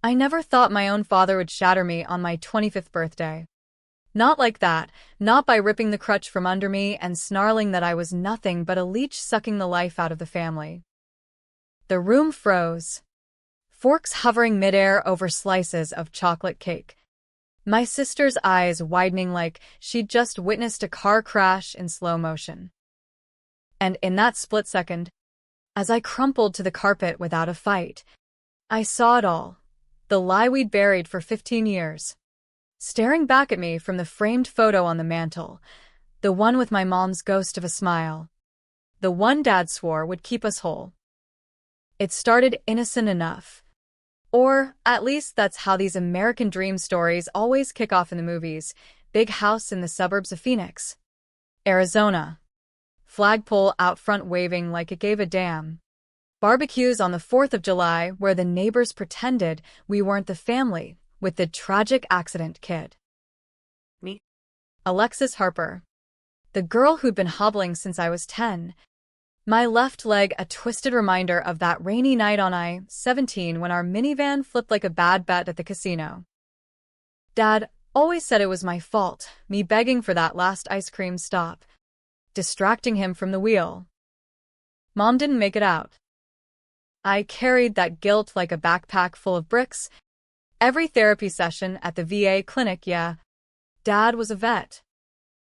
I never thought my own father would shatter me on my 25th birthday. Not like that, not by ripping the crutch from under me and snarling that I was nothing but a leech sucking the life out of the family. The room froze, forks hovering midair over slices of chocolate cake. My sister's eyes widening like she'd just witnessed a car crash in slow motion. And in that split second, as I crumpled to the carpet without a fight, I saw it all, the lie we'd buried for 15 years. Staring back at me from the framed photo on the mantel, the one with my mom's ghost of a smile. The one Dad swore would keep us whole. It started innocent enough. Or, at least that's how these American dream stories always kick off in the movies. Big house in the suburbs of Phoenix, Arizona. Flagpole out front waving like it gave a damn. Barbecues on the 4th of July where the neighbors pretended we weren't the family with the tragic accident kid. Me? Alexis Harper. The girl who'd been hobbling since I was 10. My left leg a twisted reminder of that rainy night on I-17 when our minivan flipped like a bad bet at the casino. Dad always said it was my fault, me begging for that last ice cream stop, distracting him from the wheel. Mom didn't make it out. I carried that guilt like a backpack full of bricks. Every therapy session at the VA clinic, yeah. Dad was a vet,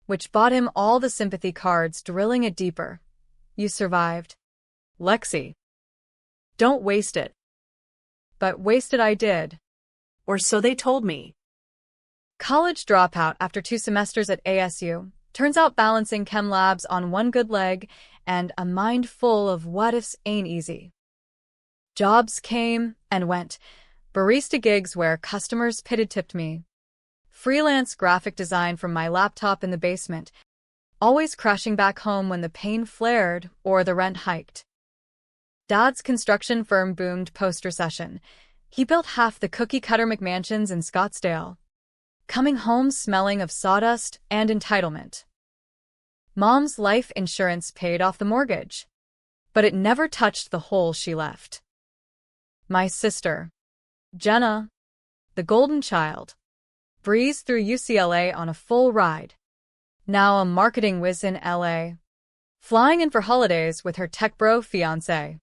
which bought him all the sympathy cards, drilling it deeper. You survived, Lexi. Don't waste it. But waste it I did. Or so they told me. College dropout after 2 semesters at ASU. Turns out balancing chem labs on one good leg and a mind full of what-ifs ain't easy. Jobs came and went. Barista gigs where customers pity-tipped me. Freelance graphic design from my laptop in the basement. Always crashing back home when the pain flared or the rent hiked. Dad's construction firm boomed post-recession. He built half the cookie-cutter McMansions in Scottsdale. Coming home smelling of sawdust and entitlement. Mom's life insurance paid off the mortgage, but it never touched the hole she left. My sister, Jenna, the golden child, breezed through UCLA on a full ride. Now a marketing whiz in LA. Flying in for holidays with her tech bro fiancé,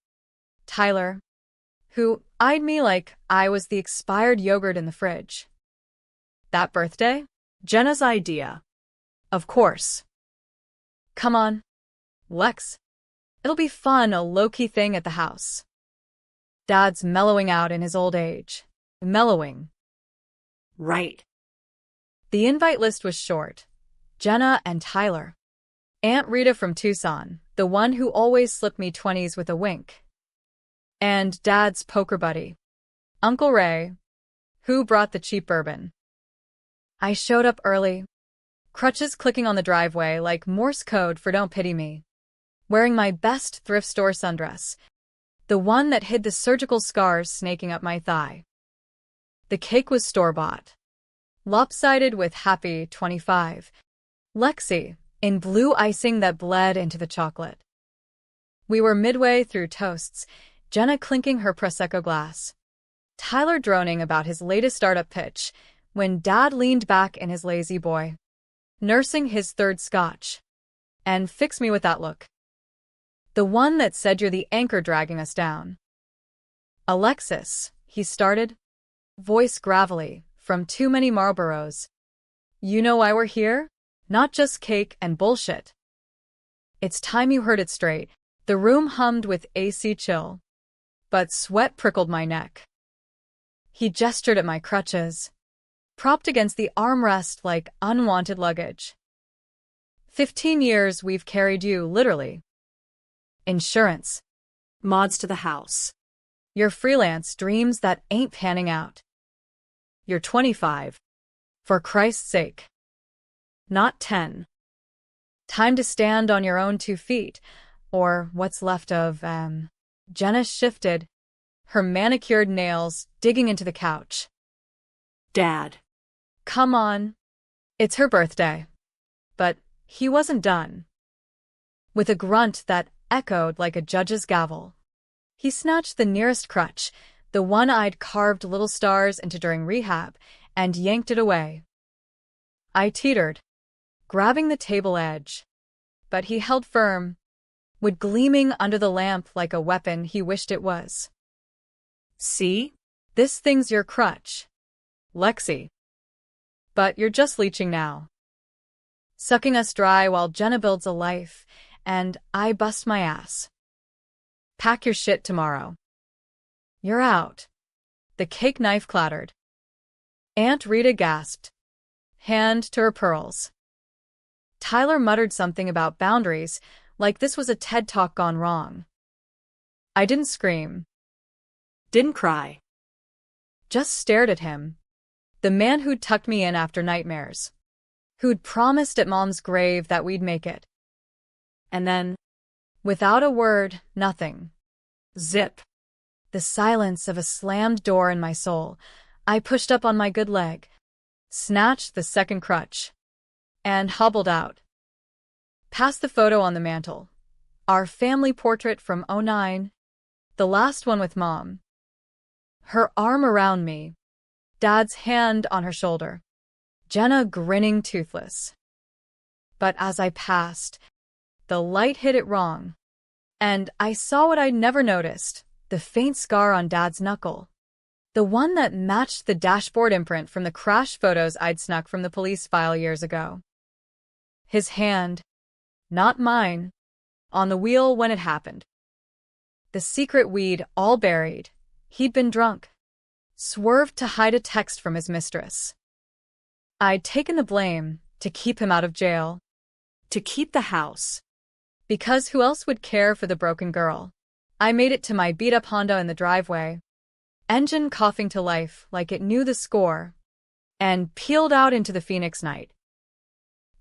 Tyler, who eyed me like I was the expired yogurt in the fridge. That birthday? Jenna's idea. Of course. Come on, Lex. It'll be fun, a low-key thing at the house. Dad's mellowing out in his old age. Mellowing. Right. The invite list was short. Jenna and Tyler. Aunt Rita from Tucson, the one who always slipped me 20s with a wink. And Dad's poker buddy, Uncle Ray, who brought the cheap bourbon. I showed up early, crutches clicking on the driveway like Morse code for don't pity me, wearing my best thrift store sundress, the one that hid the surgical scars snaking up my thigh. The cake was store-bought, lopsided with happy 25. Lexi, in blue icing that bled into the chocolate. We were midway through toasts, Jenna clinking her Prosecco glass, Tyler droning about his latest startup pitch, when Dad leaned back in his lazy boy, nursing his third scotch, and fixed me with that look. The one that said you're the anchor dragging us down. Alexis, he started, voice gravelly, from too many Marlboros. You know why we're here? Not just cake and bullshit. It's time you heard it straight. The room hummed with AC chill, but sweat prickled my neck. He gestured at my crutches, propped against the armrest like unwanted luggage. 15 years we've carried you, literally. Insurance. Mods to the house. Your freelance dreams that ain't panning out. You're 25. For Christ's sake. Not 10. Time to stand on your own 2 feet, or what's left of, Jenna shifted, her manicured nails digging into the couch. Dad. Come on. It's her birthday. But he wasn't done. With a grunt that echoed like a judge's gavel, he snatched the nearest crutch, The one I'd carved little stars into during rehab, and yanked it away. I teetered, grabbing the table edge. But he held firm, wood gleaming under the lamp like a weapon he wished it was. See? This thing's your crutch, Lexi. But you're just leeching now. Sucking us dry while Jenna builds a life, and I bust my ass. Pack your shit tomorrow. You're out. The cake knife clattered. Aunt Rita gasped, hand to her pearls. Tyler muttered something about boundaries, like this was a TED Talk gone wrong. I didn't scream. Didn't cry. Just stared at him. The man who'd tucked me in after nightmares. Who'd promised at Mom's grave that we'd make it. And then, without a word, nothing. Zip. The silence of a slammed door in my soul. I pushed up on my good leg, snatched the second crutch, and hobbled out. Past the photo on the mantel. Our family portrait from '09. The last one with Mom. Her arm around me. Dad's hand on her shoulder. Jenna grinning toothless. But as I passed, the light hit it wrong. And I saw what I'd never noticed, the faint scar on Dad's knuckle. The one that matched the dashboard imprint from the crash photos I'd snuck from the police file years ago. His hand, not mine, on the wheel when it happened. The secret weed all buried. He'd been drunk. Swerved to hide a text from his mistress. I'd taken the blame to keep him out of jail. To keep the house. Because who else would care for the broken girl? I made it to my beat-up Honda in the driveway, engine coughing to life like it knew the score, and peeled out into the Phoenix night.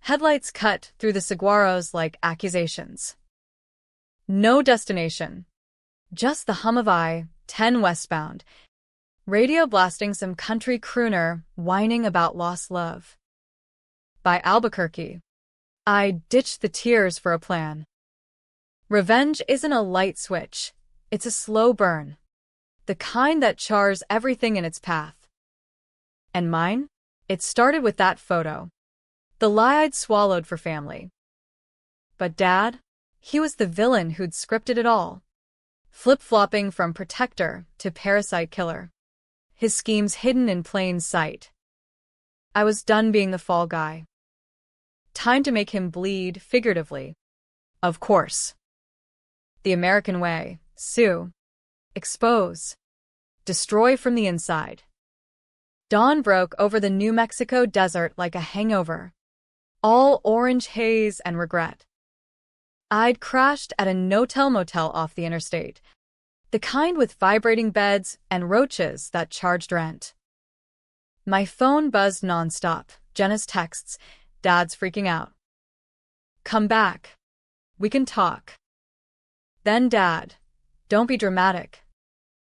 Headlights cut through the saguaros like accusations. No destination. Just the hum of I-10 westbound. Radio blasting some country crooner whining about lost love. By Albuquerque. I ditched the tears for a plan. Revenge isn't a light switch. It's a slow burn. The kind that chars everything in its path. And mine? It started with that photo. The lie I'd swallowed for family. But Dad? He was the villain who'd scripted it all. Flip-flopping from protector to parasite killer. His schemes hidden in plain sight. I was done being the fall guy. Time to make him bleed figuratively. Of course. The American way. Sue. Expose. Destroy from the inside. Dawn broke over the New Mexico desert like a hangover. All orange haze and regret. I'd crashed at a no-tell-motel off the interstate. The kind with vibrating beds and roaches that charged rent. My phone buzzed nonstop. Jenna's texts. Dad's freaking out. Come back. We can talk. Then Dad. Don't be dramatic.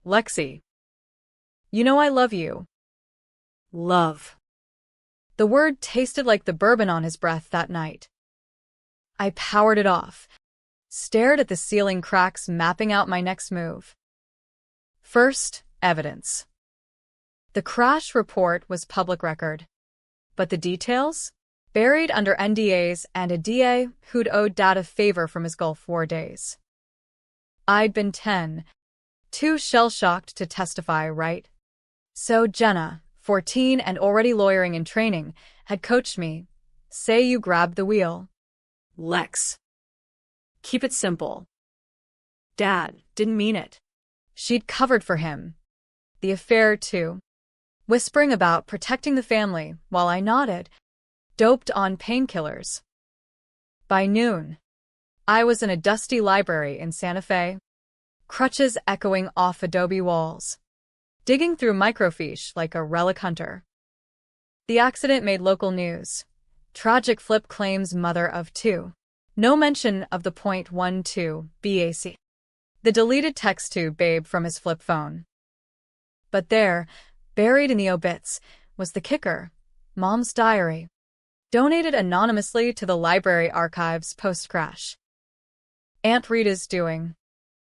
Lexi. You know I love you. Love. The word tasted like the bourbon on his breath that night. I powered it off. Stared at the ceiling cracks mapping out my next move. First, evidence. The crash report was public record. But the details? Buried under NDAs and a DA who'd owed Dad a favor from his Gulf War days. I'd been 10, too shell-shocked to testify, right? So Jenna, 14 and already lawyering in training, had coached me. Say you grabbed the wheel. Lex. Keep it simple. Dad didn't mean it. She'd covered for him. The affair, too. Whispering about protecting the family while I nodded, doped on painkillers. By noon, I was in a dusty library in Santa Fe, crutches echoing off adobe walls, digging through microfiche like a relic hunter. The accident made local news. Tragic flip claims mother of 2. No mention of the .12 BAC. The deleted text to babe from his flip phone. But there, buried in the obits, was the kicker. Mom's diary. Donated anonymously to the library archives post-crash. Aunt Rita's doing.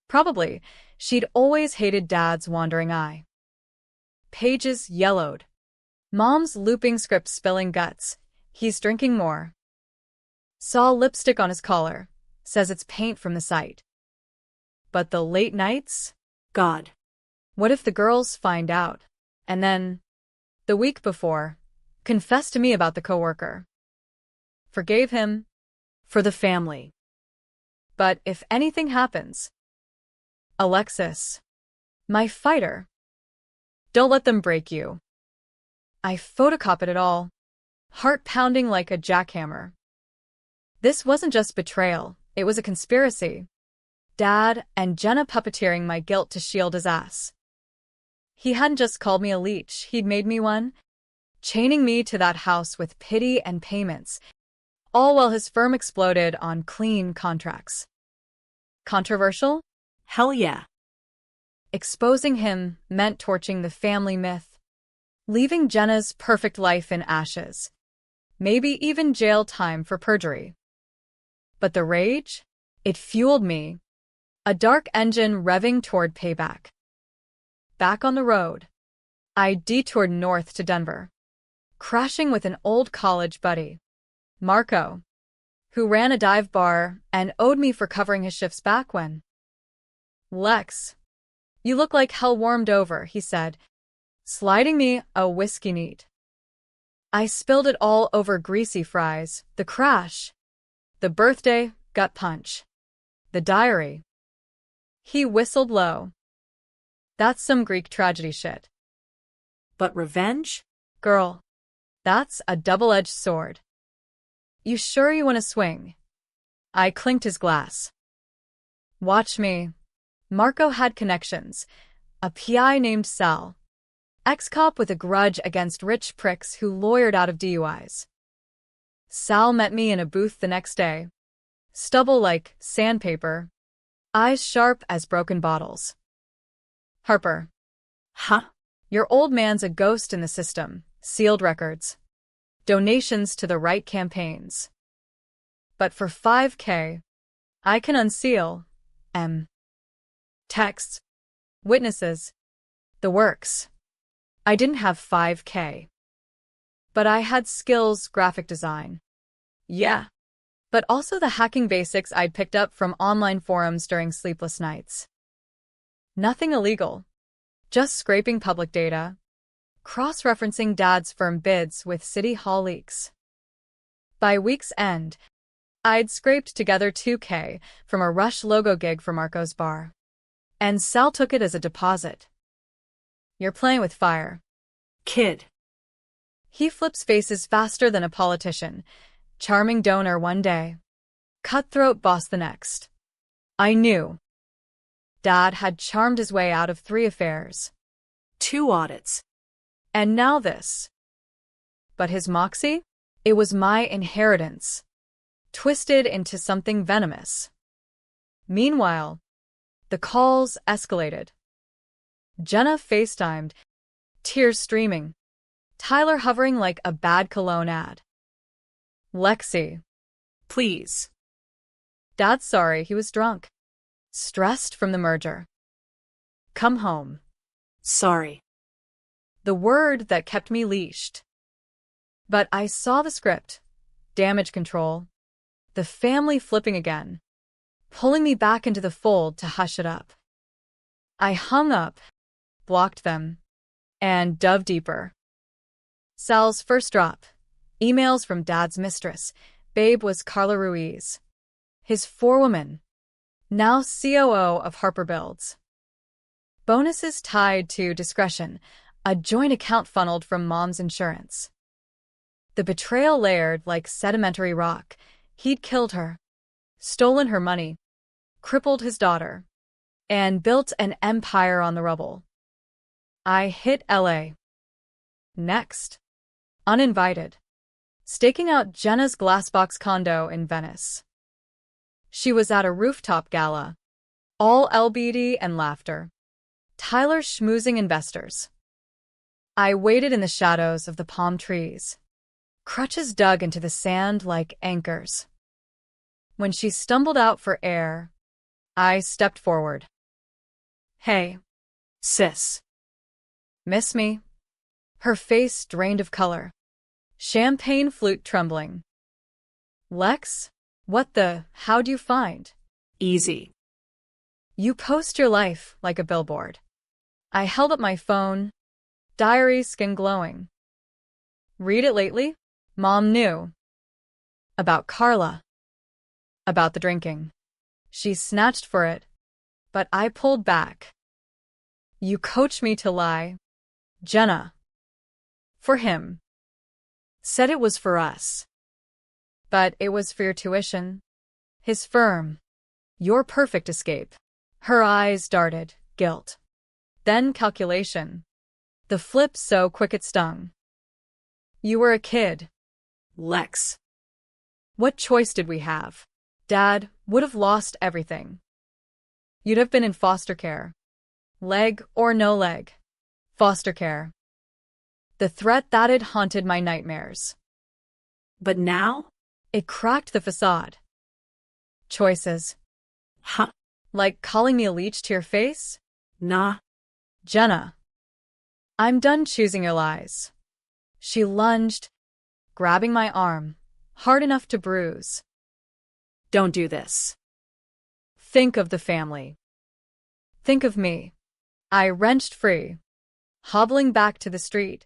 Probably. She'd always hated Dad's wandering eye. Pages yellowed. Mom's looping script spilling guts. He's drinking more. Saw lipstick on his collar. Says it's paint from the site. But the late nights? God. What if the girls find out? And then, the week before, confessed to me about the coworker. Forgave him. For the family. But if anything happens, Alexis, my fighter. Don't let them break you. I photocopied it all, heart pounding like a jackhammer. This wasn't just betrayal, it was a conspiracy. Dad and Jenna puppeteering my guilt to shield his ass. He hadn't just called me a leech, he'd made me one, chaining me to that house with pity and payments, all while his firm exploded on clean contracts. Controversial? Hell yeah. Exposing him meant torching the family myth, leaving Jenna's perfect life in ashes, maybe even jail time for perjury. But the rage? It fueled me, a dark engine revving toward payback. Back on the road, I detoured north to Denver, crashing with an old college buddy, Marco, who ran a dive bar and owed me for covering his shifts back when. Lex, you look like hell warmed over, he said, sliding me a whiskey neat. I spilled it all over greasy fries, the crash, the birthday gut punch, the diary. He whistled low. That's some Greek tragedy shit. But revenge? Girl, that's a double-edged sword. You sure you want to swing? I clinked his glass. Watch me. Marco had connections. A PI named Sal. Ex-cop with a grudge against rich pricks who lawyered out of DUIs. Sal met me in a booth the next day. Stubble like sandpaper. Eyes sharp as broken bottles. Harper. Huh? Your old man's a ghost in the system. Sealed records. Donations to the right campaigns. But for $5K, I can unseal texts, witnesses, the works. I didn't have $5K. But I had skills, graphic design. Yeah. But also the hacking basics I'd picked up from online forums during sleepless nights. Nothing illegal. Just scraping public data. Cross-referencing Dad's firm bids with City Hall leaks. By week's end, I'd scraped together $2K from a Rush logo gig for Marco's bar. And Sal took it as a deposit. You're playing with fire. Kid. He flips faces faster than a politician. Charming donor one day. Cutthroat boss the next. I knew. Dad had charmed his way out of 3 affairs. 2 audits. And now this. But his moxie? It was my inheritance. Twisted into something venomous. Meanwhile, the calls escalated. Jenna FaceTimed, tears streaming. Tyler hovering like a bad cologne ad. Lexi. Please. Dad's sorry, he was drunk. Stressed from the merger. Come home. Sorry. The word that kept me leashed. But I saw the script. Damage control. The family flipping again. Pulling me back into the fold to hush it up. I hung up, blocked them, and dove deeper. Sal's first drop. Emails from Dad's mistress. Babe was Carla Ruiz. His forewoman. Now COO of Harper Builds. Bonuses tied to discretion. A joint account funneled from Mom's insurance. The betrayal layered like sedimentary rock. He'd killed her. Stolen her money. Crippled his daughter. And built an empire on the rubble. I hit LA. Next. Uninvited. Staking out Jenna's glassbox condo in Venice. She was at a rooftop gala. All LBD and laughter. Tyler schmoozing investors. I waited in the shadows of the palm trees. Crutches dug into the sand like anchors. When she stumbled out for air, I stepped forward. Hey. Sis. Miss me? Her face drained of color. Champagne flute trembling. Lex? How'd you find? Easy. You post your life like a billboard. I held up my phone. Diary, skin glowing. Read it lately? Mom knew. About Carla. About the drinking. She snatched for it, but I pulled back. You coached me to lie. Jenna. For him. Said it was for us. But it was for your tuition. His firm. Your perfect escape. Her eyes darted, guilt. Then calculation. The flip so quick it stung. You were a kid. Lex. What choice did we have? Dad would have lost everything. You'd have been in foster care. Leg or no leg. Foster care. The threat that had haunted my nightmares. But now? It cracked the facade. Choices. Huh? Like calling me a leech to your face? Nah. Jenna. I'm done choosing your lies. She lunged, grabbing my arm, hard enough to bruise. Don't do this. Think of the family. Think of me. I wrenched free, hobbling back to the street,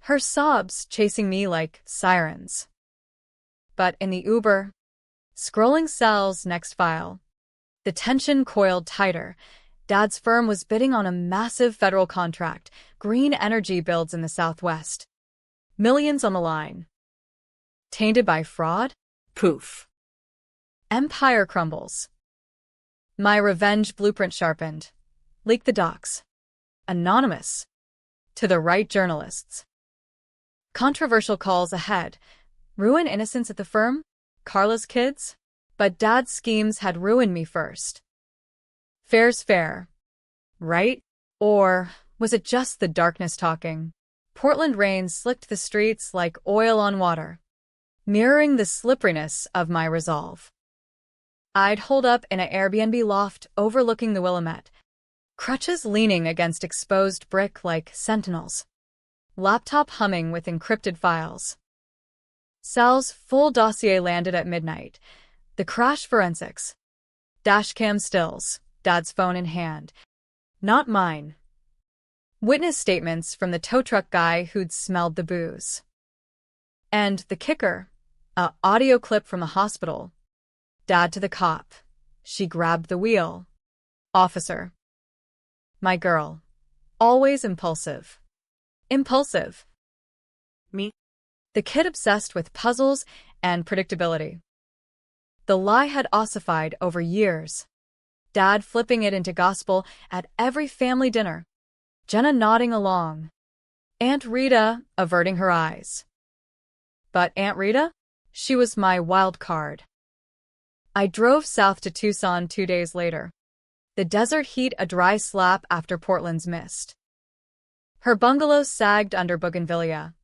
her sobs chasing me like sirens. But in the Uber, scrolling Sal's next file, the tension coiled tighter. Dad's firm was bidding on a massive federal contract, green energy builds in the Southwest. Millions on the line. Tainted by fraud? Poof. Empire crumbles. My revenge blueprint sharpened. Leak the docs. Anonymous. To the right journalists. Controversial calls ahead. Ruin innocence at the firm? Carla's kids? But Dad's schemes had ruined me first. Fair's fair. Right? Or was it just the darkness talking? Portland rain slicked the streets like oil on water, mirroring the slipperiness of my resolve. I'd holed up in an Airbnb loft overlooking the Willamette, crutches leaning against exposed brick like sentinels, laptop humming with encrypted files. Sal's full dossier landed at midnight. The crash forensics. Dashcam stills, Dad's phone in hand. Not mine. Witness statements from the tow truck guy who'd smelled the booze. And the kicker, a audio clip from the hospital. Dad to the cop. She grabbed the wheel. Officer. My girl. Always impulsive. Impulsive. Me? The kid obsessed with puzzles and predictability. The lie had ossified over years. Dad flipping it into gospel at every family dinner. Jenna nodding along. Aunt Rita averting her eyes. But Aunt Rita? She was my wild card. I drove south to Tucson 2 days later. The desert heat a dry slap after Portland's mist. Her bungalow sagged under bougainvillea.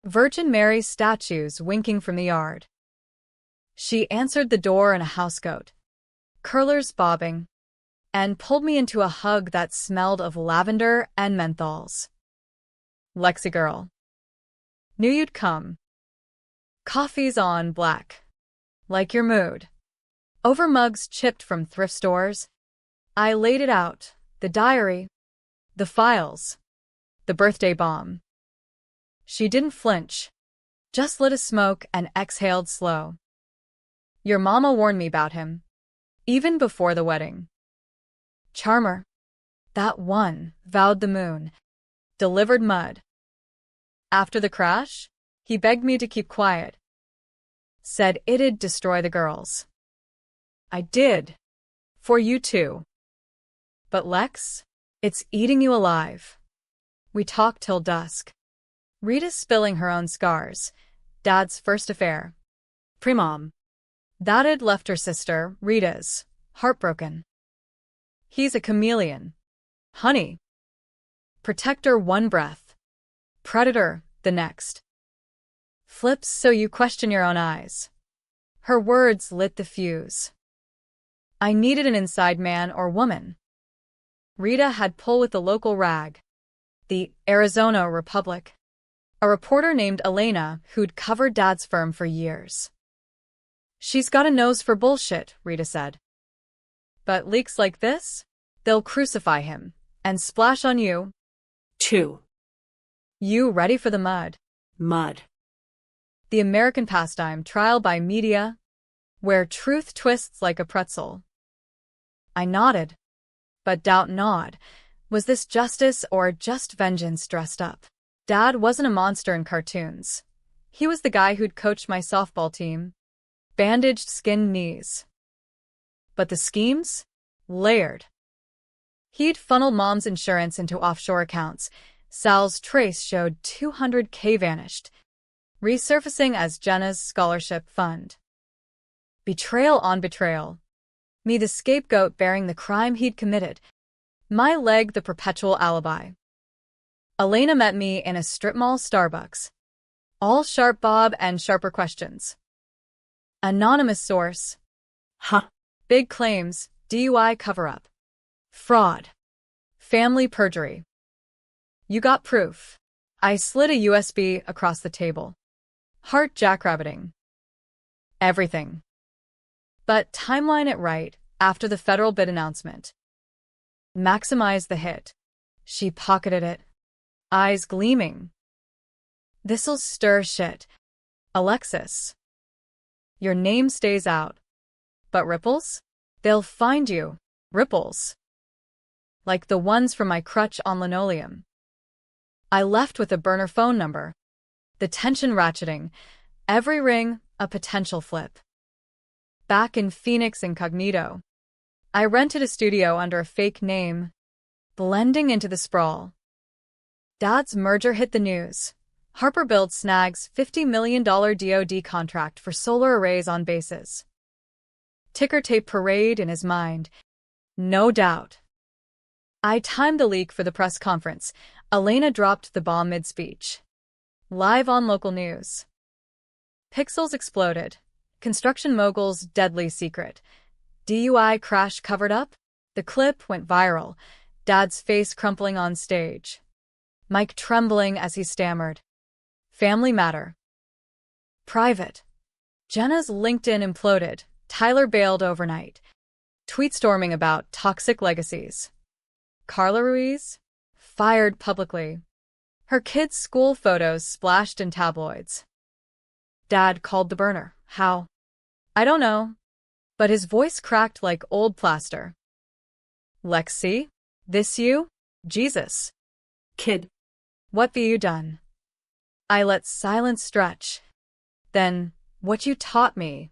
Virgin Mary statues winking from the yard. She answered the door in a housecoat, curlers bobbing, and pulled me into a hug that smelled of lavender and menthols. Lexi girl. Knew you'd come. Coffee's on black. Like your mood. Over mugs chipped from thrift stores. I laid it out, the diary, the files, the birthday bomb. She didn't flinch, just lit a smoke and exhaled slow. Your mama warned me about him, even before the wedding. Charmer. That one, vowed the moon. Delivered mud. After the crash, he begged me to keep quiet. Said it'd destroy the girls. I did. For you too. But Lex, it's eating you alive. We talked till dusk. Rita spilling her own scars. Dad's first affair. Pre-mom. That'd left her sister, Rita's, heartbroken. He's a chameleon. Honey. Protector one breath. Predator the next. Flips so you question your own eyes. Her words lit the fuse. I needed an inside man or woman. Rita had pull with the local rag. The Arizona Republic. A reporter named Elena who'd covered Dad's firm for years. She's got a nose for bullshit, Rita said. But leaks like this? They'll crucify him. And splash on you. 2. You ready for the mud? Mud. The American pastime trial by media, where truth twists like a pretzel. I nodded. But doubt gnawed. Was this justice or just vengeance dressed up? Dad wasn't a monster in cartoons. He was the guy who'd coached my softball team. Bandaged skinned knees. But the schemes? Layered. He'd funneled Mom's insurance into offshore accounts. Sal's trace showed $200K vanished, resurfacing as Jenna's scholarship fund. Betrayal on betrayal. Me the scapegoat bearing the crime he'd committed. My leg the perpetual alibi. Elena met me in a strip mall Starbucks. All sharp Bob and sharper questions. Anonymous source. Huh. Big claims, DUI cover-up. Fraud. Family perjury. You got proof. I slid a USB across the table. Heart jackrabbiting. Everything. But timeline it right after the federal bid announcement. Maximize the hit. She pocketed it. Eyes gleaming. This'll stir shit. Alexis. Your name stays out. But ripples? They'll find you. Ripples. Like the ones from my crutch on linoleum. I left with a burner phone number. The tension ratcheting. Every ring, a potential flip. Back in Phoenix incognito. I rented a studio under a fake name. Blending into the sprawl. Dad's merger hit the news. Harper Build snags $50 million DoD contract for solar arrays on bases. Ticker tape parade in his mind. No doubt. I timed the leak for the press conference. Elena dropped the bomb mid-speech. Live on local news. Pixels exploded. Construction mogul's deadly secret. DUI crash covered up? The clip went viral. Dad's face crumpling on stage. Mike trembling as he stammered. Family matter. Private. Jenna's LinkedIn imploded. Tyler bailed overnight. Tweet storming about toxic legacies. Carla Ruiz? Fired publicly. Her kids' school photos splashed in tabloids. Dad called the burner. How? I don't know. But his voice cracked like old plaster. Lexi? This you? Jesus. Kid. What be you done? I let silence stretch. Then, what you taught me.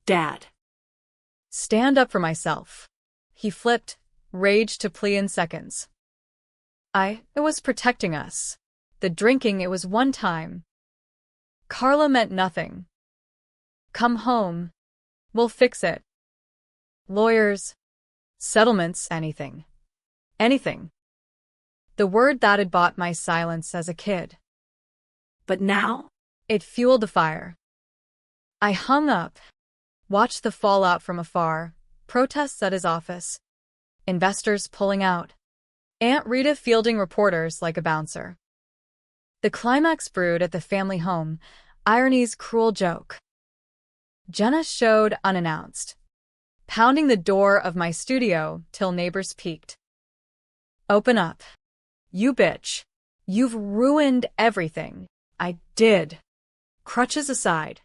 Dad. Stand up for myself. He flipped, rage to plea in seconds. It was protecting us. The drinking, it was one time. Carla meant nothing. Come home. We'll fix it. Lawyers. Settlements, anything. Anything. The word that had bought my silence as a kid. But now? It fueled the fire. I hung up. Watched the fallout from afar. Protests at his office. Investors pulling out. Aunt Rita fielding reporters like a bouncer. The climax brewed at the family home. Irony's cruel joke. Jenna showed unannounced. Pounding the door of my studio till neighbors peeked. Open up. You bitch. You've ruined everything. I did. Crutches aside.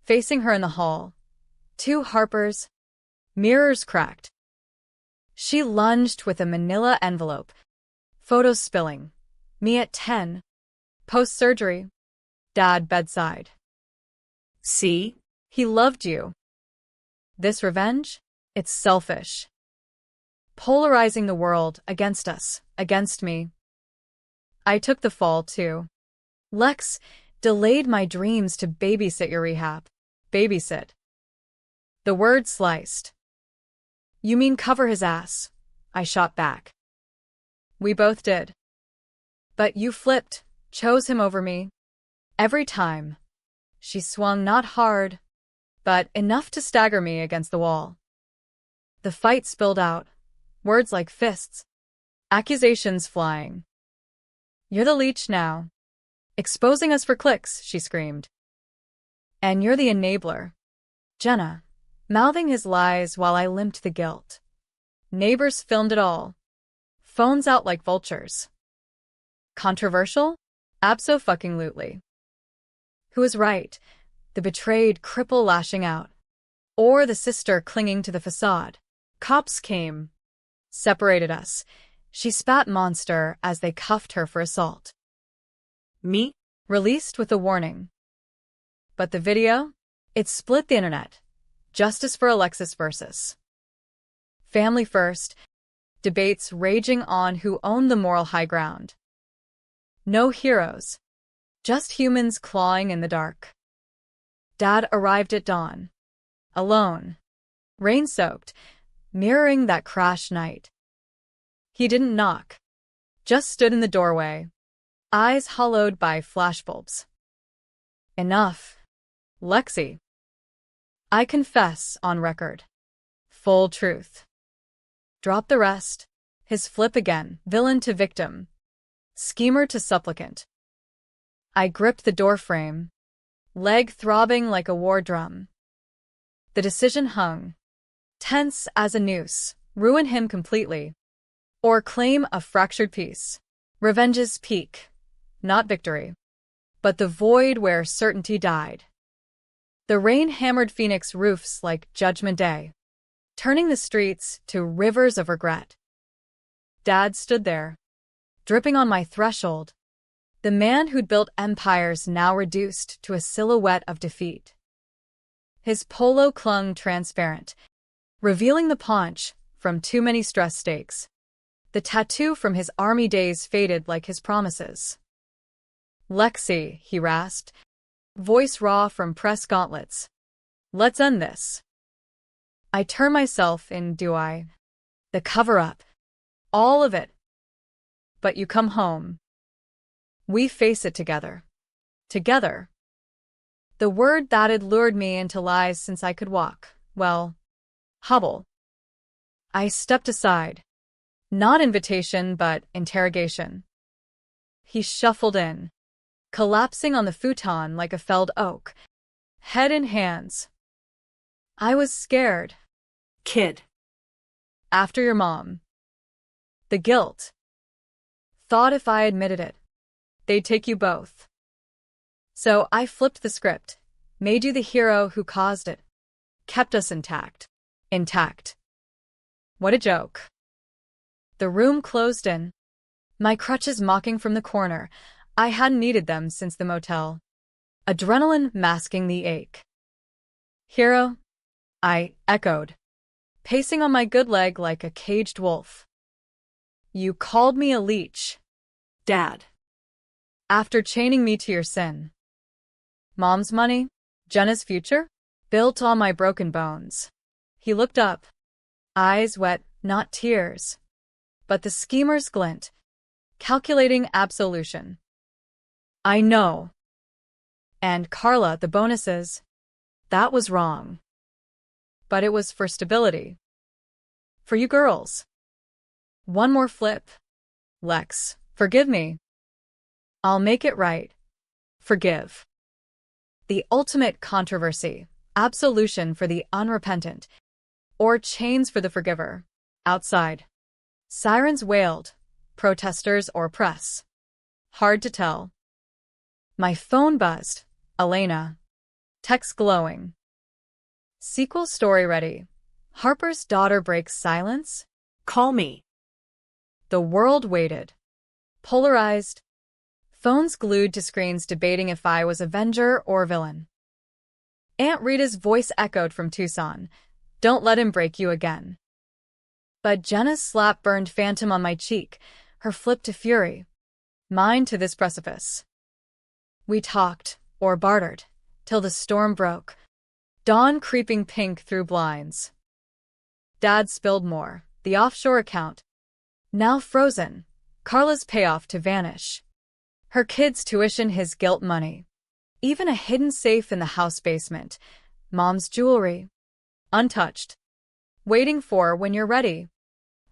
Facing her in the hall. 2 Harpers. Mirrors cracked. She lunged with a manila envelope. Photos spilling. Me at 10. Post-surgery. Dad bedside. See? He loved you. This revenge? It's selfish. Polarizing the world against us, against me. I took the fall, too. Lex delayed my dreams to babysit your rehab. Babysit. The word sliced. You mean cover his ass? I shot back. We both did. But you flipped, chose him over me. Every time. She swung not hard, but enough to stagger me against the wall. The fight spilled out. Words like fists. Accusations flying. You're the leech now. Exposing us for clicks, she screamed. And you're the enabler. Jenna, mouthing his lies while I limped the guilt. Neighbors filmed it all. Phones out like vultures. Controversial? Abso-fucking-lutely. Who was right? The betrayed cripple lashing out, or the sister clinging to the facade? Cops came, separated us. She spat monster as they cuffed her for assault. Me? Released with a warning. But the video? It split the internet. Justice for Alexis versus Family First. Debates raging on who owned the moral high ground. No heroes. Just humans clawing in the dark. Dad arrived at dawn. Alone. Rain-soaked, mirroring that crash night. He didn't knock. Just stood in the doorway, eyes hollowed by flashbulbs. Enough. Lexi. I confess on record. Full truth. Drop the rest. His flip again, villain to victim. Schemer to supplicant. I gripped the doorframe, leg throbbing like a war drum. The decision hung, tense as a noose, ruin him completely, or claim a fractured piece. Revenge's peak, not victory, but the void where certainty died. The rain hammered Phoenix roofs like Judgment Day, turning the streets to rivers of regret. Dad stood there, dripping on my threshold, the man who'd built empires now reduced to a silhouette of defeat. His polo clung transparent, revealing the paunch from too many stress stakes. The tattoo from his army days faded like his promises. Lexi, he rasped, voice raw from press gauntlets. Let's end this. I turn myself in, do I? The cover-up. All of it. But you come home. We face it together. Together. The word that had lured me into lies since I could walk, well, hobble. I stepped aside. Not invitation, but interrogation. He shuffled in, collapsing on the futon like a felled oak, head in hands. I was scared. Kid. After your mom. The guilt. Thought if I admitted it, they'd take you both. So I flipped the script, made you the hero who caused it, kept us intact. Intact. What a joke. The room closed in, my crutches mocking from the corner. I hadn't needed them since the motel. Adrenaline masking the ache. Hero? I echoed, pacing on my good leg like a caged wolf. You called me a leech. Dad. After chaining me to your sin. Mom's money? Jenna's future? Built on my broken bones. He looked up, eyes wet, not tears, but the schemer's glint, calculating absolution. I know. And Carla, the bonuses, that was wrong. But it was for stability. For you girls. One more flip. Lex, forgive me. I'll make it right. Forgive. The ultimate controversy, absolution for the unrepentant, or chains for the forgiver. Outside. Sirens wailed, protesters or press. Hard to tell. My phone buzzed. Elena. Text glowing. Sequel story ready. Harper's daughter breaks silence? Call me. The world waited. Polarized. Phones glued to screens debating if I was Avenger or villain. Aunt Rita's voice echoed from Tucson. Don't let him break you again. But Jenna's slap burned phantom on my cheek, her flip to fury. Mine to this precipice. We talked, or bartered, till the storm broke. Dawn creeping pink through blinds. Dad spilled more, the offshore account. Now frozen, Carla's payoff to vanish. Her kids' tuition, his guilt money. Even a hidden safe in the house basement. Mom's jewelry. Untouched. Waiting for when you're ready.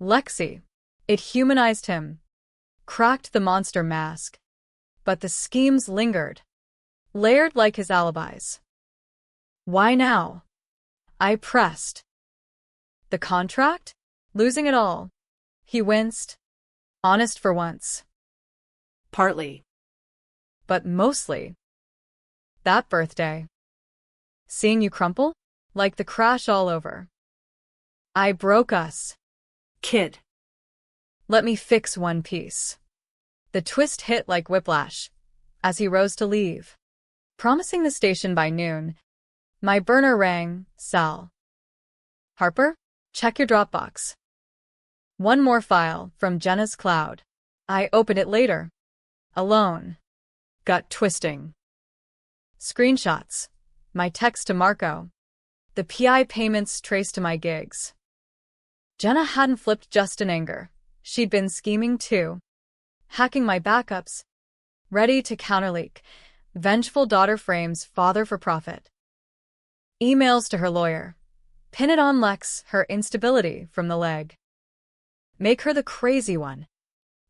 Lexi. It humanized him. cracked the monster mask. But the schemes lingered, layered like his alibis. Why now? I pressed. The contract? Losing it all. He winced. Honest for once. Partly. But mostly. That birthday. Seeing you crumple? Like the crash all over. I broke us. Kid. Let me fix one piece. The twist hit like whiplash as he rose to leave. Promising the station by noon, my burner rang. Sal. Harper? Check your Dropbox. One more file from Jenna's cloud. I opened it later. Alone. Gut twisting. Screenshots. My text to Marco. The PI payments traced to my gigs. Jenna hadn't flipped just in anger. She'd been scheming too. Hacking my backups. Ready to counterleak. Vengeful daughter frames father for profit. Emails to her lawyer. Pin it on Lex, her instability from the leg. Make her the crazy one.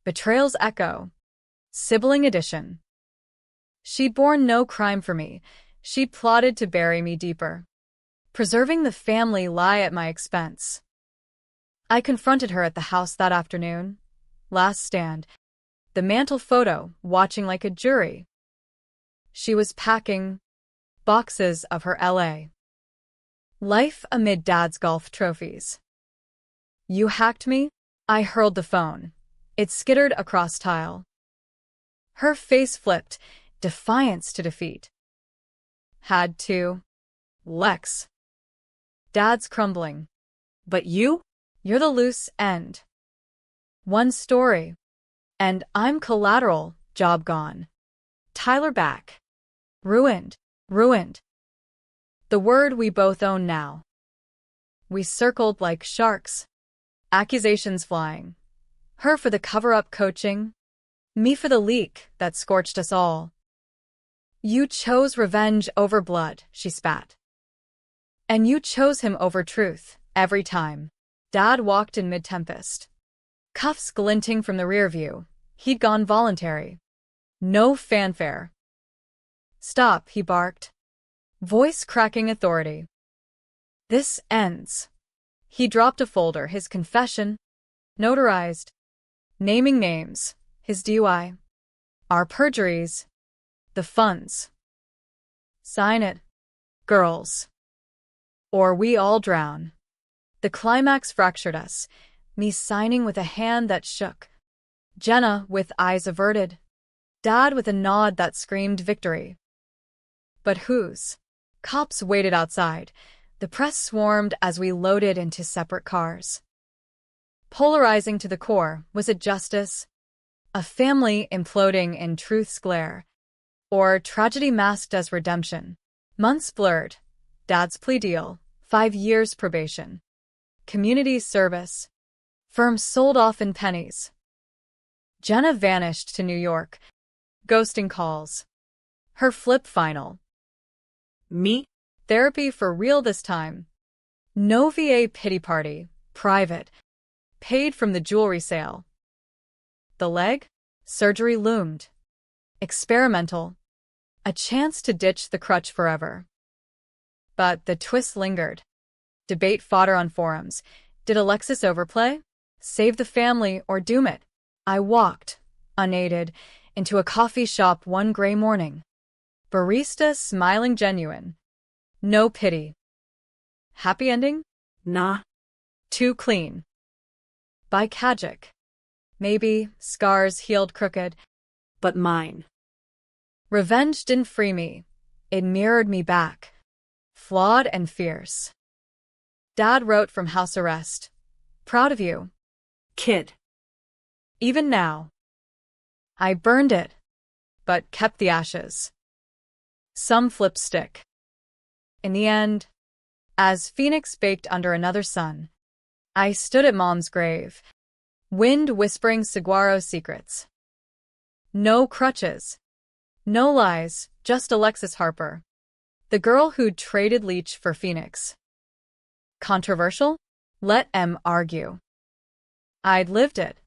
Betrayal's echo. Sibling edition. She'd borne no crime for me. She'd plotted to bury me deeper. Preserving the family lie at my expense. I confronted her at the house that afternoon. Last stand. The mantle photo, watching like a jury. She was packing boxes of her LA life amid Dad's golf trophies. You hacked me? I hurled the phone. It skittered across tile. Her face flipped, defiance to defeat. Had to. Lex. Dad's crumbling. But you? You're the loose end. One story. And I'm collateral, job gone. Tyler back. Ruined. Ruined. The word we both own now. We circled like sharks. Accusations flying. Her for the cover-up coaching. Me for the leak that scorched us all. You chose revenge over blood, she spat. And you chose him over truth, every time. Dad walked in mid-tempest. Cuffs glinting from the rear view. He'd gone voluntary. No fanfare. Stop, he barked. Voice cracking authority. This ends. He dropped a folder, his confession. Notarized. Naming names. His DUI. Our perjuries. The funds. Sign it. Girls. Or we all drown. The climax fractured us. Me signing with a hand that shook. Jenna with eyes averted. Dad with a nod that screamed victory. But whose? Cops waited outside. The press swarmed as we loaded into separate cars. Polarizing to the core, was it justice? A family imploding in truth's glare? Or tragedy masked as redemption? Months blurred. Dad's plea deal, 5 years probation. Community service. Firm sold off in pennies. Jenna vanished to New York. Ghosting calls. Her flip final. Me? Therapy for real this time. No VA pity party. Private. Paid from the jewelry sale. The leg? Surgery loomed. Experimental. A chance to ditch the crutch forever. But the twist lingered. Debate fodder on forums. Did Alexis overplay? Save the family or doom it? I walked, unaided, into a coffee shop one gray morning. Barista smiling genuine. No pity. Happy ending? Nah. Too clean. By Kajik. Maybe scars healed crooked. But mine. Revenge didn't free me. It mirrored me back. Flawed and fierce. Dad wrote from house arrest. Proud of you. Kid. Even now. I burned it, but kept the ashes. Some flip stick. In the end, as Phoenix baked under another sun, I stood at Mom's grave, wind whispering saguaro secrets. No crutches. No lies, just Alexis Harper. The girl who'd traded Leech for Phoenix. Controversial? Let 'em argue. I'd lived it.